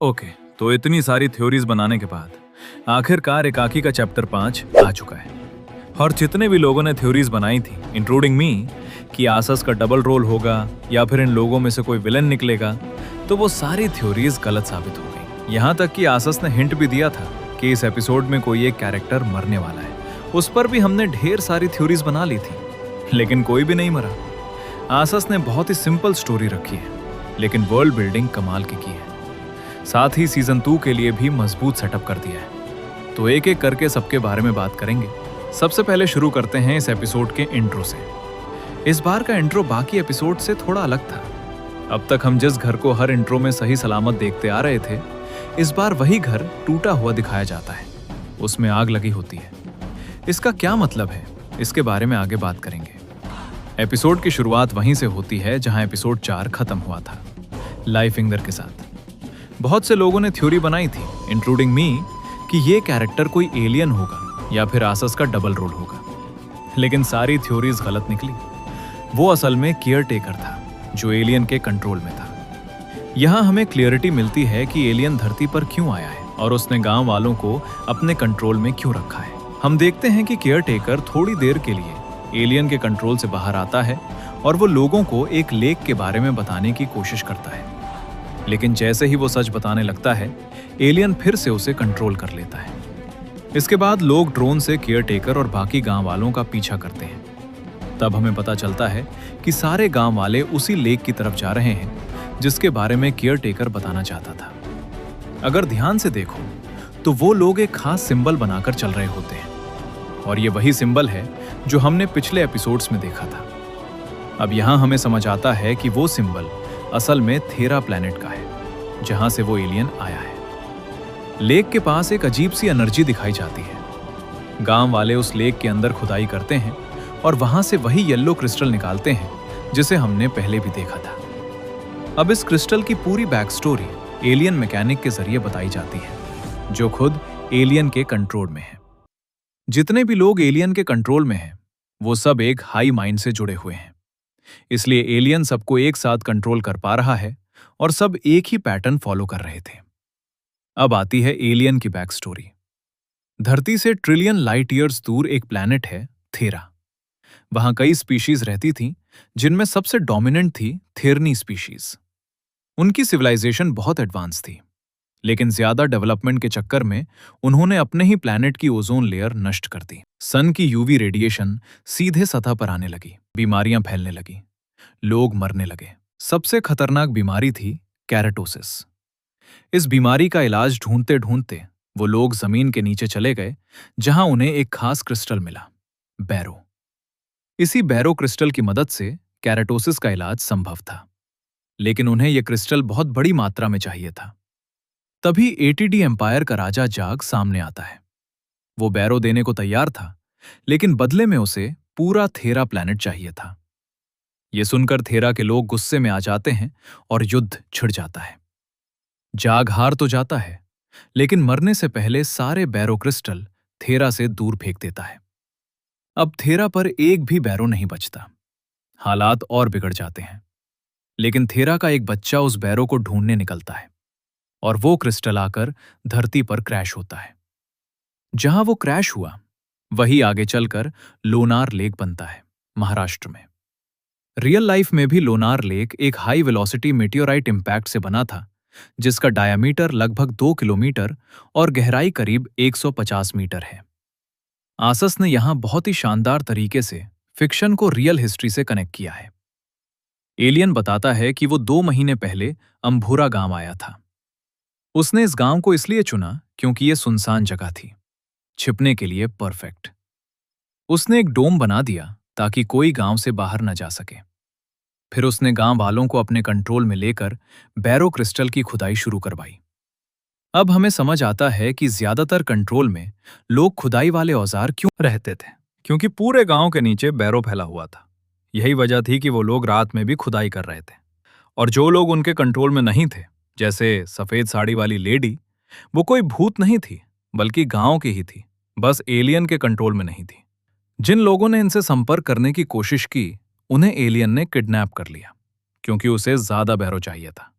Okay, तो इतनी सारी थ्योरीज बनाने के बाद आखिरकार एकाकी का चैप्टर 5 आ चुका है। और जितने भी लोगों ने थ्योरीज बनाई थी, इंक्लूडिंग मी, कि आसस का डबल रोल होगा या फिर इन लोगों में से कोई विलन निकलेगा, तो वो सारी थ्योरीज गलत साबित हो गई। यहाँ तक कि आसस ने हिंट भी दिया था कि इस एपिसोड में कोई एक कैरेक्टर मरने वाला है। उस पर भी हमने ढेर सारी थ्योरीज बना ली थी, लेकिन कोई भी नहीं मरा। आसस ने बहुत ही सिंपल स्टोरी रखी है, लेकिन वर्ल्ड बिल्डिंग कमाल की है। साथ ही सीजन 2 के लिए भी मजबूत सेटअप कर दिया है। तो एक एक करके सबके बारे में बात करेंगे। सबसे पहले शुरू करते हैं इस एपिसोड के इंट्रो से। इस बार का इंट्रो बाकी एपिसोड से थोड़ा अलग था। अब तक हम जिस घर को हर इंट्रो में सही सलामत देखते आ रहे थे, इस बार वही घर टूटा हुआ दिखाया जाता है। उसमें आग लगी होती है। इसका क्या मतलब है, इसके बारे में आगे बात करेंगे। एपिसोड की शुरुआत वहीं से होती है जहां एपिसोड 4 खत्म हुआ था, लाइफिंगर के साथ। बहुत से लोगों ने थ्योरी बनाई थी, इंक्लूडिंग मी, कि ये कैरेक्टर कोई एलियन होगा या फिर आसस का डबल रोल होगा। लेकिन सारी थ्योरीज गलत निकली। वो असल में केयर टेकर था, जो एलियन के कंट्रोल में था। यहाँ हमें क्लियरिटी मिलती है कि एलियन धरती पर क्यों आया है और उसने गांव वालों को अपने कंट्रोल में क्यों रखा है। हम देखते हैं कि केयर टेकर थोड़ी देर के लिए एलियन के कंट्रोल से बाहर आता है और वो लोगों को एक लेक के बारे में बताने की कोशिश करता है। लेकिन जैसे ही वो सच बताने लगता है, एलियन फिर से उसे कंट्रोल कर लेता है। इसके बाद लोग ड्रोन से केयर टेकर और बाकी गांव वालों का पीछा करते हैं। तब हमें पता चलता है कि सारे गांव वाले उसी लेक की तरफ जा रहे हैं जिसके बारे में केयर टेकर बताना चाहता था। अगर ध्यान से देखो तो वो लोग एक खास सिंबल बनाकर चल रहे होते हैं, और ये वही सिंबल है जो हमने पिछले एपिसोड्स में देखा था। अब यहां हमें समझ आता है कि वो सिंबल असल में थेरा प्लैनेट का है, जहां से वो एलियन आया है। लेक के पास एक अजीब सी एनर्जी दिखाई जाती है। गांव वाले उस लेक के अंदर खुदाई करते हैं और वहां से वही येलो क्रिस्टल निकालते हैं जिसे हमने पहले भी देखा था। अब इस क्रिस्टल की पूरी बैक स्टोरी एलियन मैकेनिक के जरिए बताई जाती है, जो खुद एलियन के कंट्रोल में है। जितने भी लोग एलियन के कंट्रोल में हैं, वो सब एक हाई माइंड से जुड़े हुए हैं। इसलिए एलियन सबको एक साथ कंट्रोल कर पा रहा है और सब एक ही पैटर्न फॉलो कर रहे थे। अब आती है एलियन की बैक स्टोरी। धरती से ट्रिलियन लाइट ईयर्स दूर एक प्लैनेट है, थेरा। वहां कई स्पीशीज रहती थीं, जिनमें सबसे डोमिनेंट थी थेरनी स्पीशीज। उनकी सिविलाइजेशन बहुत एडवांस थी, लेकिन ज्यादा डेवलपमेंट के चक्कर में उन्होंने अपने ही प्लैनेट की ओजोन लेयर नष्ट कर दी। सन की यूवी रेडिएशन सीधे सतह पर आने लगी, बीमारियां फैलने लगी, लोग मरने लगे। सबसे खतरनाक बीमारी थी कैरेटोसिस। इस बीमारी का इलाज ढूंढते ढूंढते वो लोग जमीन के नीचे चले गए, जहां उन्हें एक खास क्रिस्टल मिला, बैरो। इसी बैरो क्रिस्टल की मदद से कैरेटोसिस का इलाज संभव था, लेकिन उन्हें यह क्रिस्टल बहुत बड़ी मात्रा में चाहिए था। तभी एटीडी एम्पायर का राजा जाग सामने आता है। वो बैरो देने को तैयार था, लेकिन बदले में उसे पूरा थेरा प्लैनेट चाहिए था। यह सुनकर थेरा के लोग गुस्से में आ जाते हैं और युद्ध छिड़ जाता है। जाग हार तो जाता है, लेकिन मरने से पहले सारे बैरो क्रिस्टल थेरा से दूर फेंक देता है। अब थेरा पर एक भी बैरो नहीं बचता। हालात और बिगड़ जाते हैं। लेकिन थेरा का एक बच्चा उस बैरो को ढूंढने निकलता है, और वो क्रिस्टल आकर धरती पर क्रैश होता है। जहां वो क्रैश हुआ, वही आगे चलकर लोनार लेक बनता है, महाराष्ट्र में। रियल लाइफ में भी लोनार लेक एक हाई वेलोसिटी मेटियोराइट इंपैक्ट से बना था, जिसका डायामीटर लगभग 2 किलोमीटर और गहराई करीब 150 मीटर है। आसस ने यहां बहुत ही शानदार तरीके से फिक्शन को रियल हिस्ट्री से कनेक्ट किया है। एलियन बताता है कि वो 2 महीने पहले अंभूरा गांव आया था। उसने इस गांव को इसलिए चुना क्योंकि ये सुनसान जगह थी, छिपने के लिए परफेक्ट। उसने एक डोम बना दिया ताकि कोई गांव से बाहर न जा सके। फिर उसने गांव वालों को अपने कंट्रोल में लेकर बैरो क्रिस्टल की खुदाई शुरू करवाई। अब हमें समझ आता है कि ज्यादातर कंट्रोल में लोग खुदाई वाले औजार क्यों रहते थे, क्योंकि पूरे गांव के नीचे बैरो फैला हुआ था। यही वजह थी कि वो लोग रात में भी खुदाई कर रहे थे। और जो लोग उनके कंट्रोल में नहीं थे, जैसे सफेद साड़ी वाली लेडी, वो कोई भूत नहीं थी, बल्कि गांव की ही थी, बस एलियन के कंट्रोल में नहीं थी। जिन लोगों ने इनसे संपर्क करने की कोशिश की, उन्हें एलियन ने किडनैप कर लिया, क्योंकि उसे ज्यादा बैरो चाहिए था।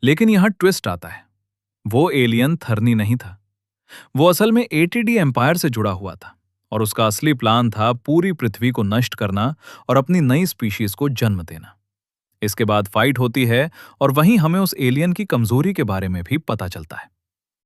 लेकिन यहां ट्विस्ट आता है। वो एलियन थर्नी नहीं था। वो असल में एटीडी एम्पायर से जुड़ा हुआ था और उसका असली प्लान था पूरी पृथ्वी को नष्ट करना और अपनी नई स्पीशीज को जन्म देना। इसके बाद फाइट होती है और वहीं हमें उस एलियन की कमजोरी के बारे में भी पता चलता है।